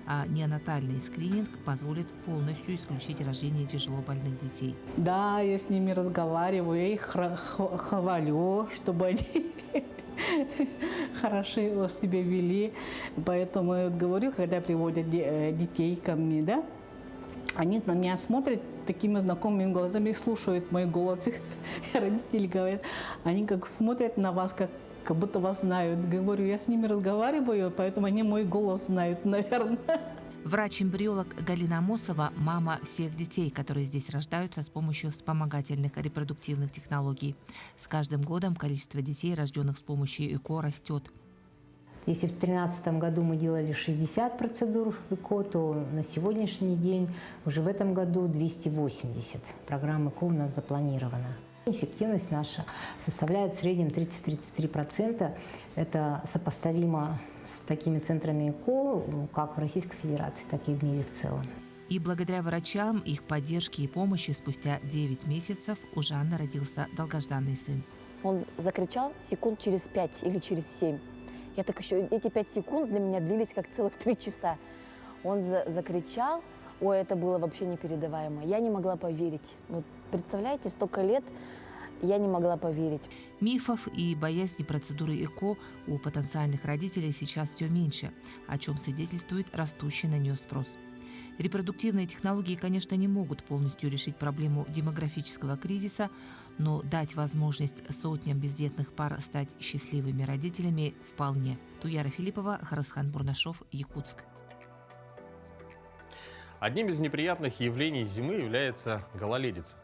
а неонатальный скрининг позволит полностью исключить рождение тяжело больных детей. Да, я с ними разговариваю, я их хвалю, чтобы они хорошо себя вели. Поэтому я говорю, когда приводят детей ко мне, они на меня смотрят такими знакомыми глазами и слушают мой голос. Родители говорят, они как смотрят на вас, как будто вас знают. Говорю, я с ними разговариваю, поэтому они мой голос знают, наверное. Врач-эмбриолог Галина Амосова – мама всех детей, которые здесь рождаются с помощью вспомогательных репродуктивных технологий. С каждым годом количество детей, рожденных с помощью ЭКО, растет. Если в 2013 году мы делали 60 процедур ЭКО, то на сегодняшний день уже в этом году 280. Программа ЭКО у нас запланирована. Эффективность наша составляет в среднем 30-33%. Это сопоставимо с такими центрами ЭКО, как в Российской Федерации, так и в мире в целом. И благодаря врачам, их поддержке и помощи спустя 9 месяцев у Жанны родился долгожданный сын. Он закричал секунд через 5 или через 7. Я так еще, эти 5 секунд для меня длились как целых 3 часа. Он закричал, это было вообще непередаваемо. Я не могла поверить. Вот представляете, столько лет я не могла поверить. Мифов и боязни процедуры ЭКО у потенциальных родителей сейчас все меньше, о чем свидетельствует растущий на нее спрос. Репродуктивные технологии, конечно, не могут полностью решить проблему демографического кризиса, но дать возможность сотням бездетных пар стать счастливыми родителями вполне. Туяра Филиппова, Харасхан Бурнашов, Якутск. Одним из неприятных явлений зимы является гололедица.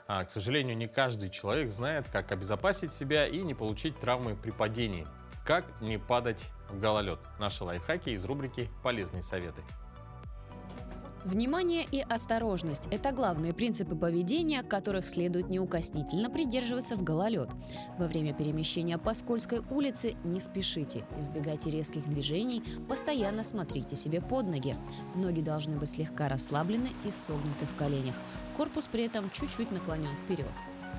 К сожалению, не каждый человек знает, как обезопасить себя и не получить травмы при падении. Как не падать в гололед? Наши лайфхаки из рубрики «Полезные советы». Внимание и осторожность – это главные принципы поведения, которых следует неукоснительно придерживаться в гололед. Во время перемещения по скользкой улице не спешите, избегайте резких движений, постоянно смотрите себе под ноги. Ноги должны быть слегка расслаблены и согнуты в коленях, корпус при этом чуть-чуть наклонен вперед.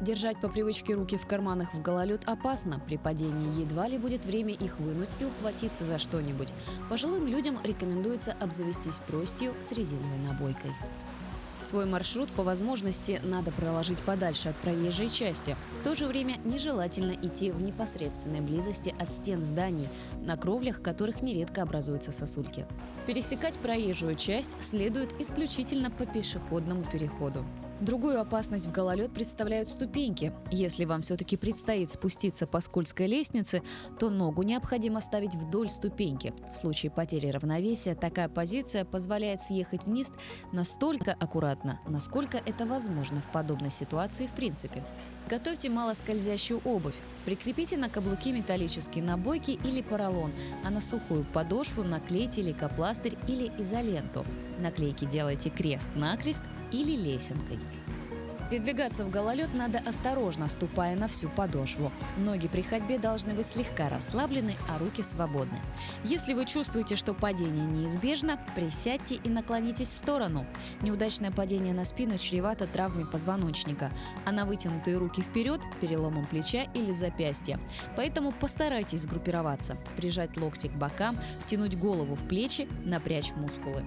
Держать по привычке руки в карманах в гололед опасно. При падении едва ли будет время их вынуть и ухватиться за что-нибудь. Пожилым людям рекомендуется обзавестись тростью с резиновой набойкой. Свой маршрут по возможности надо проложить подальше от проезжей части. В то же время нежелательно идти в непосредственной близости от стен зданий, на кровлях которых нередко образуются сосульки. Пересекать проезжую часть следует исключительно по пешеходному переходу. Другую опасность в гололед представляют ступеньки. Если вам все-таки предстоит спуститься по скользкой лестнице, то ногу необходимо ставить вдоль ступеньки. В случае потери равновесия такая позиция позволяет съехать вниз настолько аккуратно, насколько это возможно в подобной ситуации в принципе. Готовьте малоскользящую обувь. Прикрепите на каблуки металлические набойки или поролон, а на сухую подошву наклейте лейкопластырь или изоленту. Наклейки делайте крест-накрест или лесенкой. Передвигаться в гололед надо осторожно, ступая на всю подошву. Ноги при ходьбе должны быть слегка расслаблены, а руки свободны. Если вы чувствуете, что падение неизбежно, присядьте и наклонитесь в сторону. Неудачное падение на спину чревато травмой позвоночника, а на вытянутые руки вперед – переломом плеча или запястья. Поэтому постарайтесь сгруппироваться, прижать локти к бокам, втянуть голову в плечи, напрячь мускулы.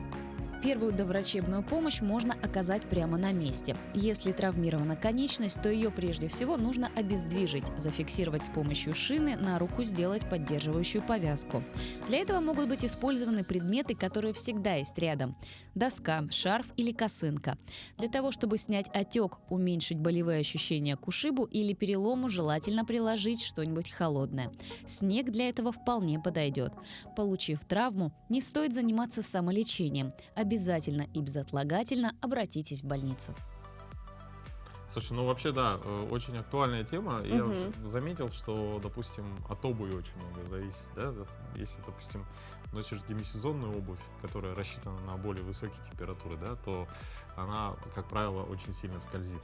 Первую доврачебную помощь можно оказать прямо на месте. Если травмирована конечность, то ее прежде всего нужно обездвижить, зафиксировать с помощью шины, на руку сделать поддерживающую повязку. Для этого могут быть использованы предметы, которые всегда есть рядом – доска, шарф или косынка. Для того, чтобы снять отек, уменьшить болевые ощущения к ушибу или перелому, желательно приложить что-нибудь холодное. Снег для этого вполне подойдет. Получив травму, не стоит заниматься самолечением. Обязательно и безотлагательно обратитесь в больницу. Слушай, ну вообще, да, очень актуальная тема. Я вообще заметил, что, допустим, от обуви очень много зависит. Да? Если, допустим, носишь демисезонную обувь, которая рассчитана на более высокие температуры, да, то она, как правило, очень сильно скользит.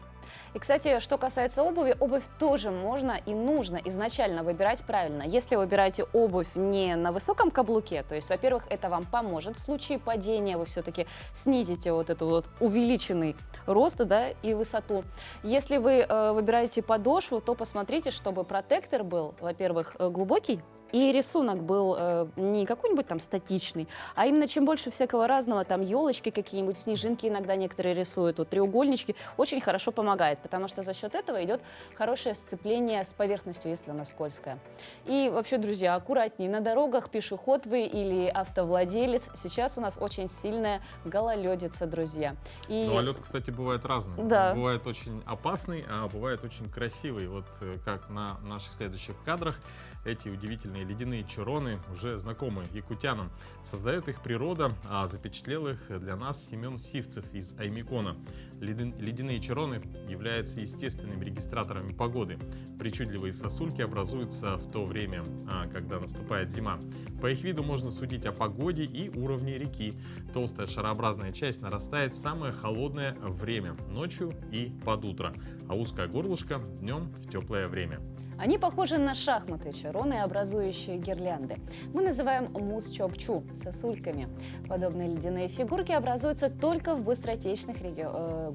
И, кстати, что касается обуви, обувь тоже можно и нужно изначально выбирать правильно. Если вы выбираете обувь не на высоком каблуке, то есть, во-первых, это вам поможет в случае падения, вы все-таки снизите вот этот вот увеличенный рост, да, и высоту. Если вы выбираете подошву, то посмотрите, чтобы протектор был, во-первых, глубокий, и рисунок был не какой-нибудь там статичный, а именно чем больше всякого разного, там елочки какие-нибудь, снежинки иногда некоторые рисуют, вот треугольнички, очень хорошо помогает, потому что за счет этого идет хорошее сцепление с поверхностью, если она скользкая. И вообще, друзья, аккуратнее на дорогах, пешеход вы или автовладелец, сейчас у нас очень сильная гололедица, друзья. И... Гололед, кстати, бывает разный. Да. Бывает очень опасный, а бывает очень красивый. Вот как на наших следующих кадрах. Эти удивительные ледяные чароны уже знакомы якутянам. Создает их природа, а запечатлел их для нас Семен Сивцев из Аймикона. Ледяные чароны являются естественными регистраторами погоды. Причудливые сосульки образуются в то время, когда наступает зима. По их виду можно судить о погоде и уровне реки. Толстая шарообразная часть нарастает в самое холодное время, ночью и под утро, а узкое горлышко днем в теплое время. Они похожи на шахматы, чароны, образующие гирлянды. Мы называем мус-чоп-чу сосульками. Подобные ледяные фигурки образуются только в быстротечных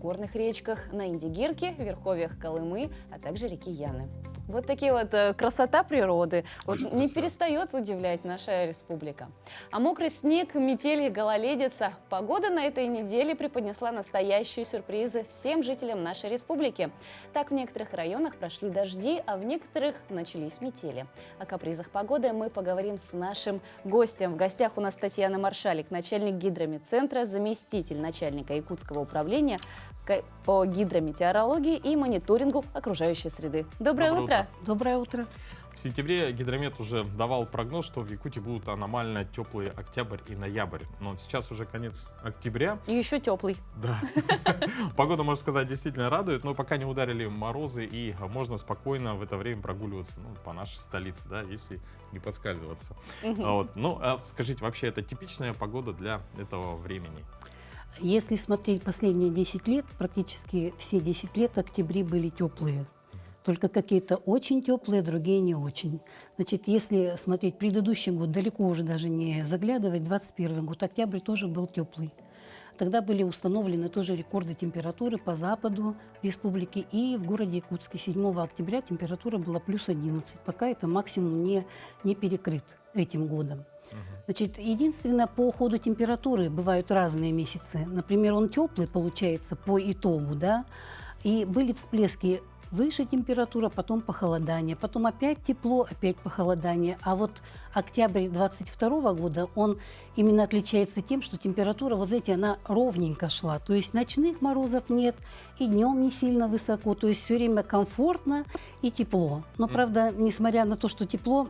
горных речках, на Индигирке, верховьях Колымы, а также реки Яны. Вот такие вот красота природы. Вот не перестает удивлять наша республика. А мокрый снег, метели, гололедица. Погода на этой неделе преподнесла настоящие сюрпризы всем жителям нашей республики. Так, в некоторых районах прошли дожди, а в некоторых начались метели. О капризах погоды мы поговорим с нашим гостем. В гостях у нас Татьяна Маршалик, начальник гидрометцентра, заместитель начальника Якутского управления по гидрометеорологии и мониторингу окружающей среды. Доброе утро! Доброе утро. В сентябре Гидромет уже давал прогноз, что в Якутии будут аномально теплые октябрь и ноябрь. Но сейчас уже конец октября. И еще теплый. Да. Погода, можно сказать, действительно радует, но пока не ударили морозы, и можно спокойно в это время прогуливаться по нашей столице, да, если не подскальзываться. Вот. Ну, скажите, вообще это типичная погода для этого времени? Если смотреть последние 10 лет, практически все 10 лет октябри были теплые. Только какие-то очень теплые, другие не очень. Значит, если смотреть предыдущий год, далеко уже даже не заглядывать, 21 год, октябрь тоже был теплый. Тогда были установлены тоже рекорды температуры по западу республики. И в городе Якутске 7 октября температура была плюс 11. Пока это максимум не перекрыт этим годом. Значит, единственное, по ходу температуры бывают разные месяцы. Например, он теплый получается по итогу, да, и были всплески выше температура, потом похолодание, потом опять тепло, опять похолодание. А вот октябрь 22 года, он именно отличается тем, что температура, вот знаете, она ровненько шла. То есть ночных морозов нет, и днем не сильно высоко. То есть все время комфортно и тепло. Но, правда, несмотря на то, что тепло,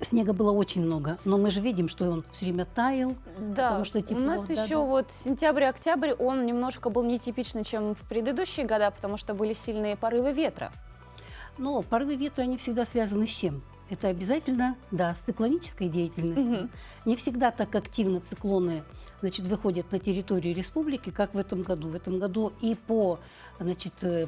снега было очень много, но мы же видим, что он все время таял, да, потому что тепло. У нас еще вот сентябрь-октябрь, он немножко был нетипичный, чем в предыдущие года, потому что были сильные порывы ветра. Но порывы ветра, они всегда связаны с чем? Это обязательно, да, с циклонической деятельностью. Не всегда так активно циклоны, значит, выходят на территорию республики, как в этом году. В этом году и по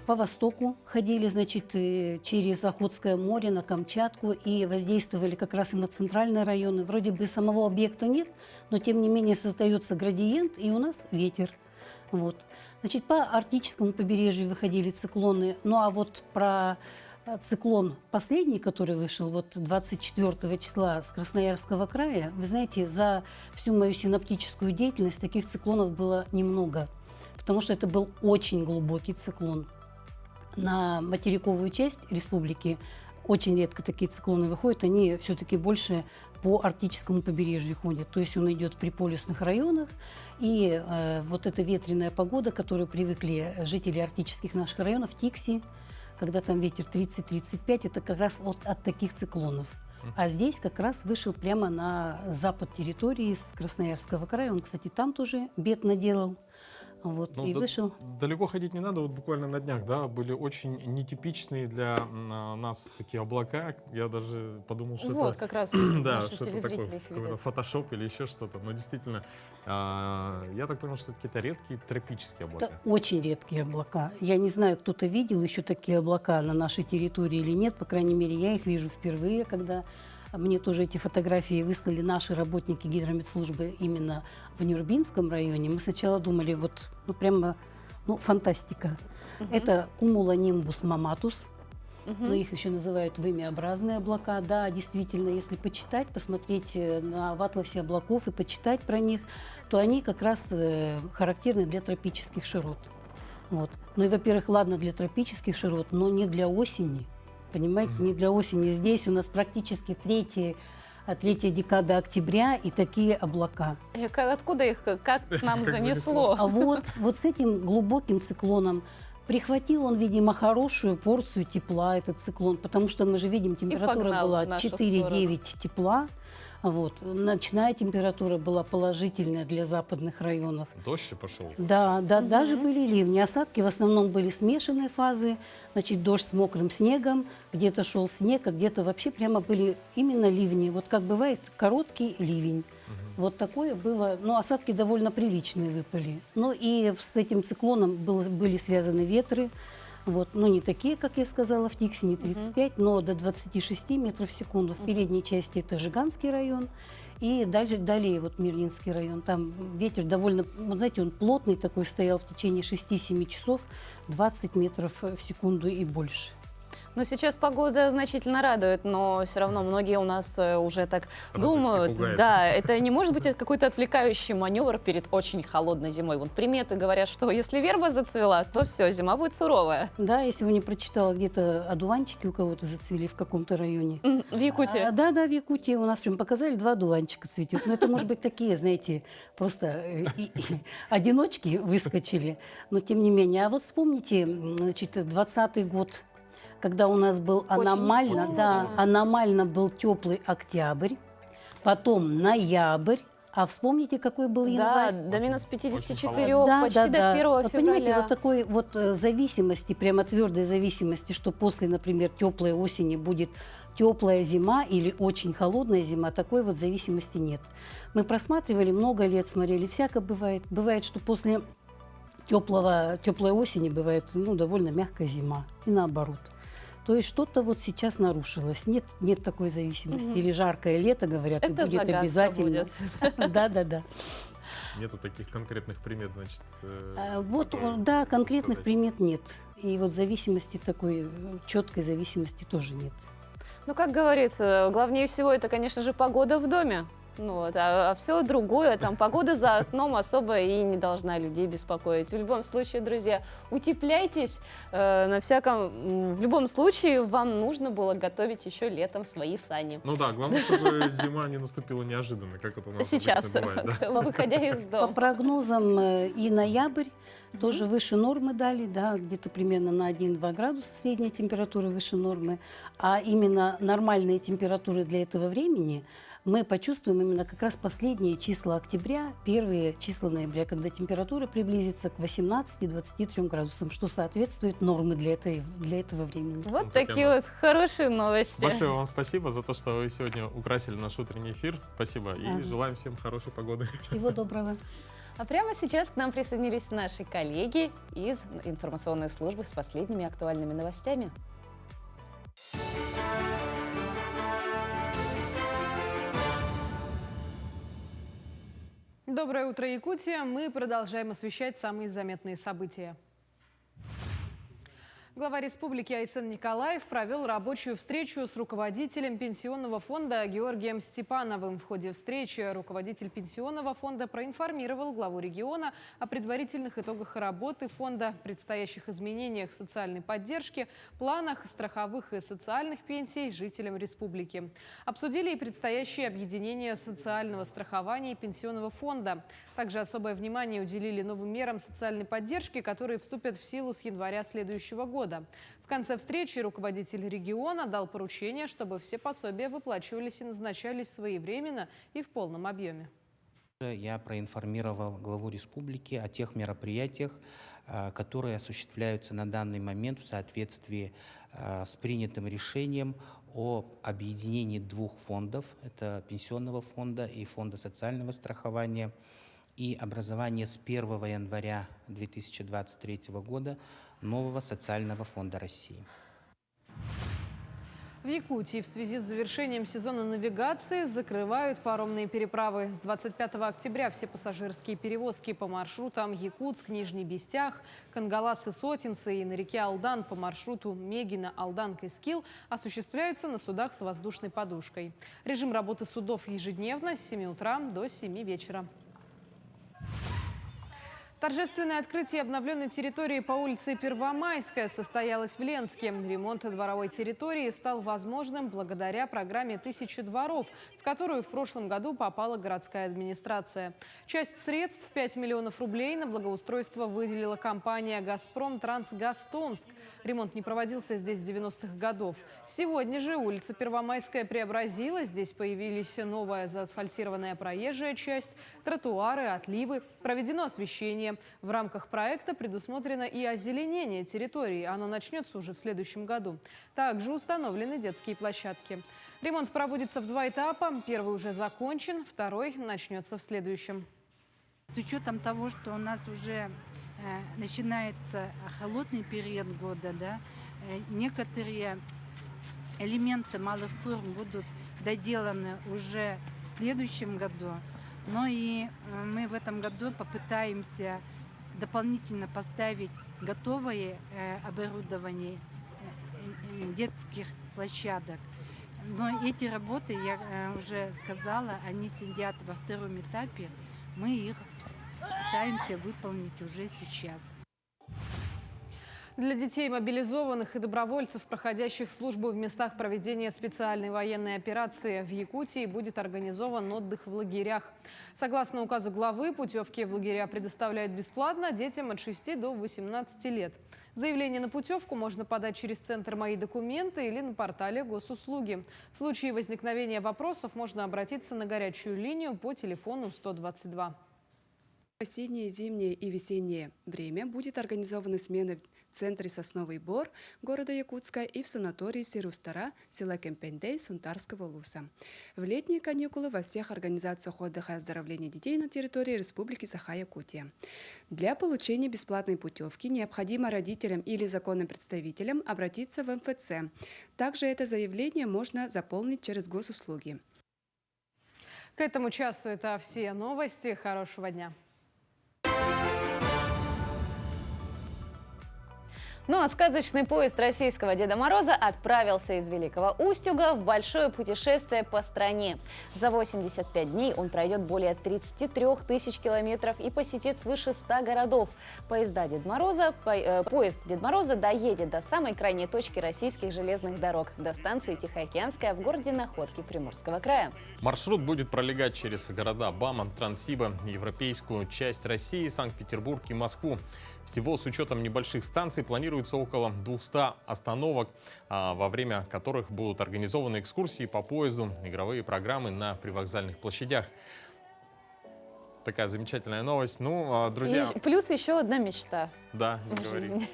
востоку ходили, значит, через Охотское море на Камчатку и воздействовали как раз и на центральные районы. Вроде бы самого объекта нет, но тем не менее создается градиент, и у нас ветер. Вот. Значит, по арктическому побережью выходили циклоны. Ну а вот про циклон последний, который вышел вот 24 числа с Красноярского края, вы знаете, за всю мою синоптическую деятельность таких циклонов было немного, потому что это был очень глубокий циклон. На материковую часть республики очень редко такие циклоны выходят, они все-таки больше по арктическому побережью ходят, то есть он идет в приполюсных районах, и вот эта ветреная погода, к которой привыкли жители арктических наших районов, Тикси, когда там ветер 30-35, это как раз вот от таких циклонов. А здесь как раз вышел прямо на запад территории с Красноярского края. Он, кстати, там тоже бед наделал. Вот, и вышел. Далеко ходить не надо, вот буквально на днях, да, были очень нетипичные для нас такие облака. Я даже подумал, что вот, это... как раз да, наши что-то телезрители такое, их видят. фотошоп или еще что-то. Но действительно, я так понял, что это какие-то редкие тропические облака. Это очень редкие облака. Я не знаю, кто-то видел еще такие облака на нашей территории или нет. По крайней мере, я их вижу впервые, когда мне тоже эти фотографии выслали наши работники гидрометслужбы именно в Нюрбинском районе. Мы сначала думали, вот, прямо, фантастика. Это cumuloниmbus mammatus. Но их еще называют вымяобразные облака. Да, действительно, если почитать, посмотреть в атласе облаков и почитать про них, то они как раз характерны для тропических широт. Вот. Ну и, во-первых, ладно для тропических широт, но не для осени. Понимаете, не для осени. Здесь у нас практически третья декада октября и такие облака. Откуда их, как нам занесло? А вот с этим глубоким циклоном прихватил он, видимо, хорошую порцию тепла, этот циклон, потому что мы же видим, температура была 4-9 тепла. Вот. Ночная температура была положительная для западных районов. Дождь пошел? Да, даже были ливни. Осадки в основном были смешанные фазы. Значит, дождь с мокрым снегом, где-то шел снег, а где-то вообще прямо были именно ливни. Вот как бывает короткий ливень. Вот такое было. Но осадки довольно приличные выпали. Ну и с этим циклоном были связаны ветры. Вот, ну, не такие, как я сказала, в Тикси, не 35, но до 26 метров в секунду. В передней части это Жиганский район, и далее вот Мирлинский район. Там ветер довольно, вот знаете, он плотный такой, стоял в течение 6-7 часов, 20 метров в секунду и больше. Но сейчас погода значительно радует, но все равно многие у нас уже так думают. Да, это не может быть какой-то отвлекающий маневр перед очень холодной зимой. Вот приметы говорят, что если верба зацвела, то все, зима будет суровая. Да, я сегодня прочитала, где-то одуванчики у кого-то зацвели в каком-то районе. В Якутии? Да, в Якутии у нас прям показали, 2 одуванчика цветет. Но это, может быть, такие, знаете, просто одиночки выскочили, но тем не менее. А вот вспомните, значит, 20-й год, когда у нас был аномально был теплый октябрь, потом ноябрь. А вспомните, какой был январь? Да, до минус 54, Да, почти да, до да. 1 Вот понимаете, февраля. вот такой вот зависимости, прямо твердой зависимости, что после, например, теплой осени будет теплая зима или очень холодная зима, такой вот зависимости нет. Мы просматривали много лет, смотрели, всяко бывает. Бывает, что после теплой осени бывает довольно мягкая зима и наоборот. То есть что-то вот сейчас нарушилось. Нет такой зависимости. Мгм. Или жаркое лето, говорят, и Это будет загадка обязательно. Да. Нету таких конкретных примет, значит. Да, конкретных примет нет. И вот зависимости такой, четкой зависимости тоже нет. Ну, как говорится, главнее всего это, конечно же, погода в доме. А все другое, там погода за окном особо и не должна людей беспокоить. В любом случае, друзья, утепляйтесь. В любом случае, вам нужно было готовить еще летом свои сани. Ну да, главное, чтобы зима не наступила неожиданно, как это у нас Сейчас, обычно бывает. Да? выходя из дома. По прогнозам и ноябрь тоже выше нормы дали, да, где-то примерно на 1-2 градуса средняя температура выше нормы. А именно нормальные температуры для этого времени мы почувствуем именно как раз последние числа октября, первые числа ноября, когда температура приблизится к 18-23 градусам, что соответствует норме для этого времени. Вот такие вот хорошие новости. Большое вам спасибо за то, что вы сегодня украсили наш утренний эфир. Спасибо. И желаем всем хорошей погоды. Всего доброго. А прямо сейчас к нам присоединились наши коллеги из информационной службы с последними актуальными новостями. Доброе утро, Якутия! Мы продолжаем освещать самые заметные события. Глава республики Айсен Николаев провел рабочую встречу с руководителем пенсионного фонда Георгием Степановым. В ходе встречи руководитель пенсионного фонда проинформировал главу региона о предварительных итогах работы фонда, предстоящих изменениях социальной поддержки, планах страховых и социальных пенсий жителям республики. Обсудили и предстоящее объединение социального страхования и пенсионного фонда. Также особое внимание уделили новым мерам социальной поддержки, которые вступят в силу с января следующего года. В конце встречи руководитель региона дал поручение, чтобы все пособия выплачивались и назначались своевременно и в полном объеме. Я проинформировал главу республики о тех мероприятиях, которые осуществляются на данный момент в соответствии с принятым решением о объединении двух фондов, это Пенсионного фонда и Фонда социального страхования, и образование с 1 января 2023 года нового социального фонда России. В Якутии в связи с завершением сезона навигации закрывают паромные переправы. С 25 октября все пассажирские перевозки по маршрутам Якутск, Нижний Бестях, Кангалас и Сотинцы и на реке Алдан по маршруту Мегино, Алдан, Кыскил осуществляются на судах с воздушной подушкой. Режим работы судов ежедневно с 7 утра до 7 вечера. Торжественное открытие обновленной территории по улице Первомайская состоялось в Ленске. Ремонт дворовой территории стал возможным благодаря программе «1000 дворов», в которую в прошлом году попала городская администрация. Часть средств, 5 миллионов рублей, на благоустройство выделила компания «Газпром Трансгаз Томск». Ремонт не проводился здесь с 90-х годов. Сегодня же улица Первомайская преобразилась. Здесь появились новая заасфальтированная проезжая часть, тротуары, отливы, проведено освещение. В рамках проекта предусмотрено и озеленение территории. Оно начнется уже в следующем году. Также установлены детские площадки. Ремонт проводится в 2 этапа. Первый уже закончен, второй начнется в следующем. С учетом того, что у нас уже начинается холодный период года, да, некоторые элементы малых форм будут доделаны уже в следующем году. Но и мы в этом году попытаемся дополнительно поставить готовое оборудование детских площадок. Но эти работы, я уже сказала, они сидят во втором этапе. Мы их пытаемся выполнить уже сейчас. Для детей мобилизованных и добровольцев, проходящих службу в местах проведения специальной военной операции в Якутии, будет организован отдых в лагерях. Согласно указу главы, путевки в лагеря предоставляют бесплатно детям от 6 до 18 лет. Заявление на путевку можно подать через центр «Мои документы» или на портале госуслуги. В случае возникновения вопросов можно обратиться на горячую линию по телефону 122. В осеннее, зимнее и весеннее время будет организованы смены в центре «Сосновый Бор» города Якутска и в санатории Сирустара села Кемпендей Сунтарского Луса. В летние каникулы во всех организациях отдыха и оздоровления детей на территории Республики Саха-Якутия. Для получения бесплатной путевки необходимо родителям или законным представителям обратиться в МФЦ. Также это заявление можно заполнить через госуслуги. К этому часу это все новости. Хорошего дня. Ну а сказочный поезд российского Деда Мороза отправился из Великого Устюга в большое путешествие по стране. За 85 дней он пройдет более 33 тысяч километров и посетит свыше 100 городов. Поезд Деда Мороза доедет до самой крайней точки российских железных дорог, до станции Тихоокеанская в городе Находки Приморского края. Маршрут будет пролегать через города Баман, Транссиба, европейскую часть России, Санкт-Петербург и Москву. Всего с учетом небольших станций планируется около 200 остановок, во время которых будут организованы экскурсии по поезду, игровые программы на привокзальных площадях. Такая замечательная новость. Ну, друзья... И плюс еще одна мечта. Да, в не говори. жизни.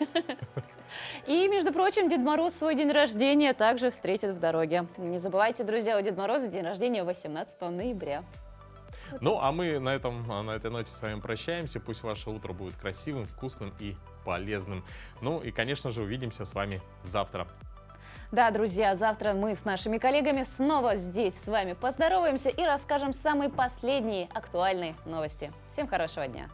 И, между прочим, Дед Мороз свой день рождения также встретит в дороге. Не забывайте, друзья, у Деда Мороза день рождения 18 ноября. Ну, а мы на этой ноте с вами прощаемся. Пусть ваше утро будет красивым, вкусным и полезным. Ну и, конечно же, увидимся с вами завтра. Да, друзья, завтра мы с нашими коллегами снова здесь с вами поздороваемся и расскажем самые последние актуальные новости. Всем хорошего дня!